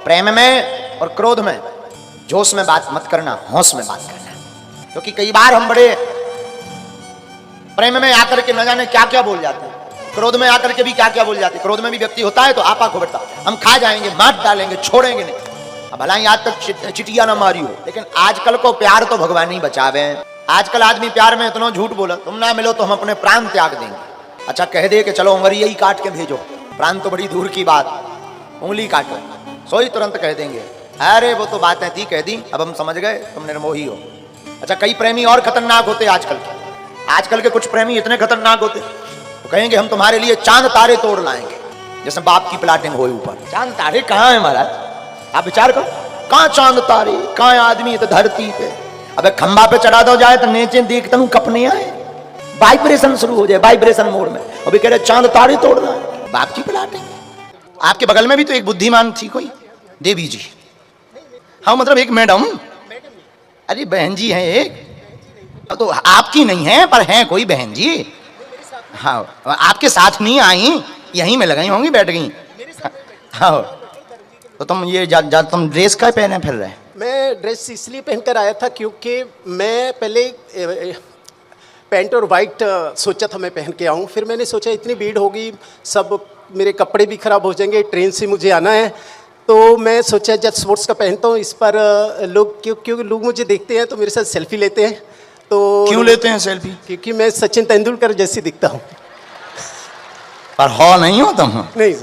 प्रेम में और क्रोध में जोश में बात मत करना, होश में बात करना। क्योंकि कई बार हम बड़े प्रेम में आकर के न जाने क्या क्या बोल जाते हैं, क्रोध में आकर के भी क्या क्या बोल जाते हैं। क्रोध में भी व्यक्ति होता है तो आपा को बढ़ता, हम खा जाएंगे, मार डालेंगे, छोड़ेंगे नहीं। अब भलाई आज तक चिटिया ना मारी हो, लेकिन आजकल को प्यार तो भगवान ही बचावे। आजकल आदमी प्यार में इतना झूठ बोला, तुम ना मिलो तो हम अपने प्राण त्याग देंगे। अच्छा कह दे कि चलो उंगली यही काट के भेजो, प्राण तो बड़ी दूर की बात, उंगली काटो, सोई तुरंत कह देंगे अरे वो तो बातें थी कह दी, अब हम समझ गए तुम निर्मोही हो। अच्छा कई प्रेमी और खतरनाक होते आजकल के कुछ प्रेमी इतने खतरनाक होते, वो कहेंगे हम तुम्हारे लिए चांद तारे तोड़ लाएंगे, जैसे बाप की प्लाटिंग हो ऊपर। चांद तारे कहाँ है महाराज, आप विचार करो, कहाँ चांद तारे, कहाँ आदमी तो धरती पे। अबे खंबा पे चढ़ा दो जाए तो नीचे देखता हूँ कपने आए, वाइब्रेशन शुरू हो जाए, वाइब्रेशन मोड में। अभी कह रहे चांद तारे तोड़ना, बाप की प्लाटिंग। आपके बगल में भी तो एक बुद्धिमान थी कोई, देवी जी। हाँ मतलब एक मैडम, अरे बहन जी है एक, तो आपकी नहीं है पर है कोई बहन जी। हाँ आपके साथ नहीं आई, यहीं में लगाई होंगी, बैठ गई। हाँ तो तुम ये तुम ड्रेस का पहने फिर रहे? मैं ड्रेस इसलिए पहनकर आया था क्योंकि मैं पहले पैंट और वाइट सोचा था मैं पहन के आऊँ, फिर मैंने सोचा इतनी भीड़ होगी, सब मेरे कपड़े भी खराब हो जाएंगे, ट्रेन से मुझे आना है, तो मैं सोचा जब स्पोर्ट्स का पहनता हूँ इस पर लोग क्योंकि लोग मुझे देखते हैं तो मेरे साथ सेल्फी लेते हैं। तो क्यों लेते हैं सेल्फी? क्योंकि मैं सचिन तेंदुलकर जैसी दिखता हूँ। पर हो नहीं हो तुम? नहीं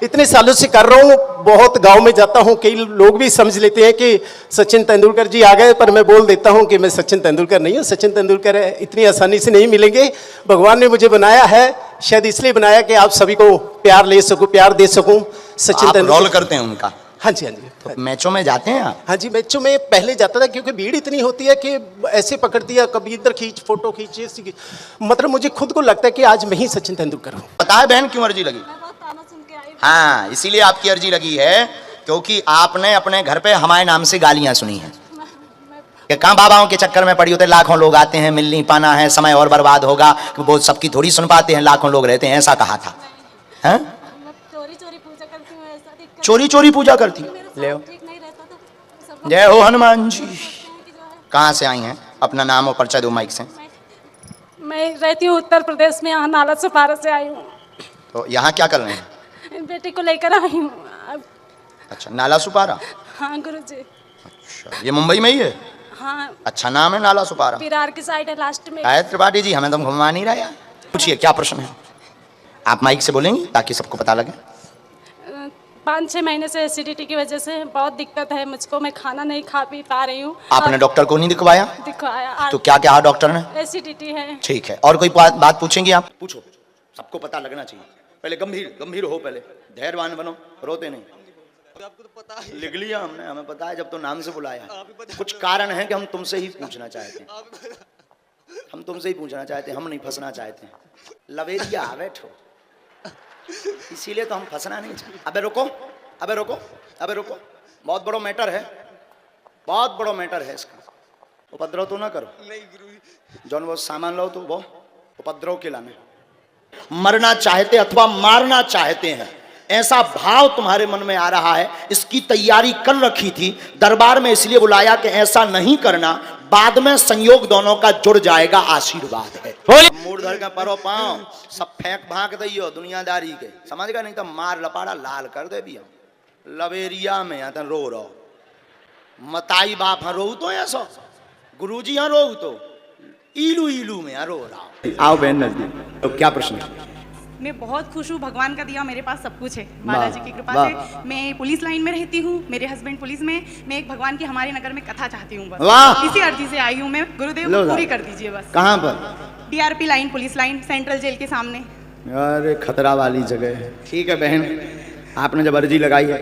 इतने सालों से कर रहा हूँ, बहुत गांव में जाता हूँ, कई लोग भी समझ लेते हैं कि सचिन तेंदुलकर जी आ गए, पर मैं बोल देता हूँ कि मैं सचिन तेंदुलकर नहीं हूँ। सचिन तेंदुलकर इतनी आसानी से नहीं मिलेंगे, भगवान ने मुझे बनाया है, शायद इसलिए बनाया कि आप सभी को प्यार ले सकूँ, प्यार दे सकूँ। सचिन तेंदुलकर रोल करते हैं उनका? हाँ जी, हाँ जी। तो मैचों में जाते हैं आप? हाँ जी मैचों में पहले जाता था, क्योंकि भीड़ इतनी होती है कि ऐसे पकड़ दिया, कभी इधर खींच, फोटो खींच, मतलब मुझे खुद को लगता है कि आज मैं ही सचिन तेंदुलकर हूँ। पता है बहन क्यों अर्जी लगी? हाँ इसीलिए आपकी अर्जी लगी है क्योंकि आपने अपने घर पे हमारे नाम से गालियां सुनी हैं कि कहाँ बाबाओं के चक्कर में पड़ी होते, लाखों लोग आते हैं, मिल नहीं पाना है, समय और बर्बाद होगा, वो सबकी थोड़ी सुन पाते हैं, लाखों लोग रहते हैं, ऐसा कहा था। हैं? चोरी चोरी पूजा करती? ले जय हो हनुमान जी। कहाँ से आई हैं? अपना नाम और परिचय दो माइक से। मैं रहती हूँ उत्तर प्रदेश में, यहाँ नाला सुपारा से आई हूँ। तो यहाँ क्या कर रहे हैं? बेटे को लेकर आई हूँ। अच्छा नाला सुपारा? हाँ गुरुजी। अच्छा ये मुंबई में ही है? हाँ। अच्छा नाम है नाला सुपारा? विरार की साइड है लास्ट में। त्रिपाठी जी हमें तुम घुमा नहीं रहा यार। पूछिए क्या प्रश्न है? आप माइक से बोलेंगी ताकि सबको पता लगे। 5-6 महीने से एसिडिटी की वजह से बहुत दिक्कत है मुझको, मैं खाना नहीं खा पी पा रही हूँ। आपने डॉक्टर को नहीं दिखवाया? दिखवाया। तो क्या कहा डॉक्टर ने? एसिडिटी है। ठीक है, और कोई बात पूछेंगी आप? पूछो, सबको पता लगना चाहिए। पहले गंभीर हो, पहले धैर्यवान बनो, रोते नहीं। आपको तो पता है, लिख लिया हमने, हमें पता है, जब तो नाम से बुलाया। कुछ कारण है कि हम तुमसे ही पूछना चाहते हैं, हम तुमसे ही पूछना चाहते हैं, हम नहीं फंसना चाहते हैं। लवेरिया बैठो, इसीलिए तो हम फंसना नहीं चाहते। अबे रुको, बहुत बड़ा मैटर है, बहुत बड़ा मैटर है इसका। उपद्रव तो ना करो। नहीं गुरु, जौन वो सामान लो तो वो उपद्रव के लाने। मरना चाहते अथवा मारना चाहते हैं, ऐसा भाव तुम्हारे मन में आ रहा है, इसकी तैयारी कर रखी थी, दरबार में इसलिए बुलाया कि ऐसा नहीं करना, बाद में संयोग दोनों का जुड़ जाएगा, आशीर्वाद है। मूर्धर का परो पांव सब फेंक भाग दियो दुनियादारी के, समझ गए? नहीं तो मार लपाड़ा लाल कर दे भी हम। लवेरिया में आता रो रो मताई बाप हाँ रो तो ऐसा, गुरुजी हाँ रो तो इलू में हाँ रो रहा। आओ बहन नजदीक। तो क्या प्रश्न है? मैं बहुत खुश हूँ, भगवान का दिया मेरे पास सब कुछ है, बालाजी की कृपा से। मैं पुलिस लाइन में रहती हूँ, मेरे हस्बैंड पुलिस में, मैं एक भगवान की हमारे नगर में कथा चाहती हूँ, बस इसी अर्जी से आई हूँ मैं। गुरुदेव पूरी कर दीजिए बस। कहाँ पर? DRP line, police line, central jail के सामने। अरे खतरा वाली जगह है। ठीक है बहन, आपने जब अर्जी लगाई है